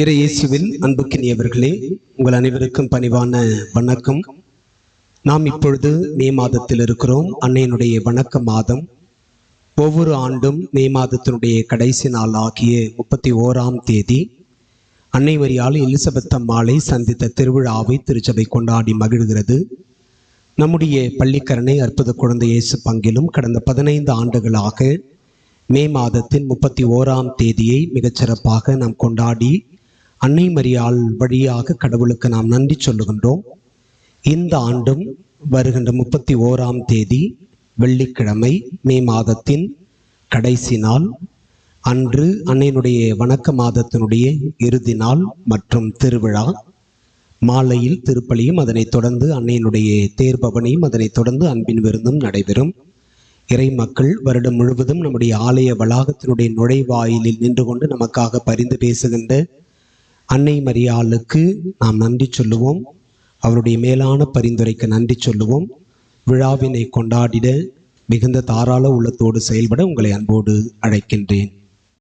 இயேசுவில் அன்புக்கினியவர்களே, உங்கள் அனைவருக்கும் பணிவான வணக்கம். நாம் இப்பொழுது மே மாதத்தில் இருக்கிறோம். அன்னையினுடைய வணக்க மாதம். ஒவ்வொரு ஆண்டும் மே மாதத்தினுடைய கடைசி நாள் ஆகிய 31ஆம் தேதி அன்னை மரியாள் எலிசபெத் அம்மாளை சந்தித்த திருவிழாவை திருச்சபை கொண்டாடி மகிழ்கிறது. நம்முடைய பள்ளிக்கரணை அற்புத குழந்தை இயேசு பங்கிலும் கடந்த 15 ஆண்டுகளாக மே மாதத்தின் 31ஆம் தேதியை மிகச்சிறப்பாக நாம் கொண்டாடி அன்னை மரியாள் வழியாக கடவுளுக்கு நாம் நன்றி சொல்லுகின்றோம். இந்த ஆண்டும் வருகின்ற 31ஆம் தேதி வெள்ளிக்கிழமை, மே மாதத்தின் கடைசி நாள் அன்று அன்னையினுடைய வணக்க மாதத்தினுடைய இறுதி நாள் மற்றும் திருவிழா. மாலையில் திருப்பலியும், அதனைத் தொடர்ந்து அன்னையினுடைய தேர்பவனியும், அதனைத் தொடர்ந்து அன்பின் விருந்தும் நடைபெறும். இறை மக்கள் வருடம் முழுவதும் நம்முடைய ஆலய வளாகத்தினுடைய நுழைவாயிலில் நின்று கொண்டு நமக்காக பரிந்து பேசுகின்ற அன்னை மரியாளுக்கு நாம் நன்றி சொல்லுவோம். அவருடைய மேலான பரிந்துரைக்கு நன்றி சொல்லுவோம். விழாவினை கொண்டாடிட மிகுந்த தாராள உள்ளத்தோடு செயல்பட உங்களை அன்போடு அழைக்கின்றேன்.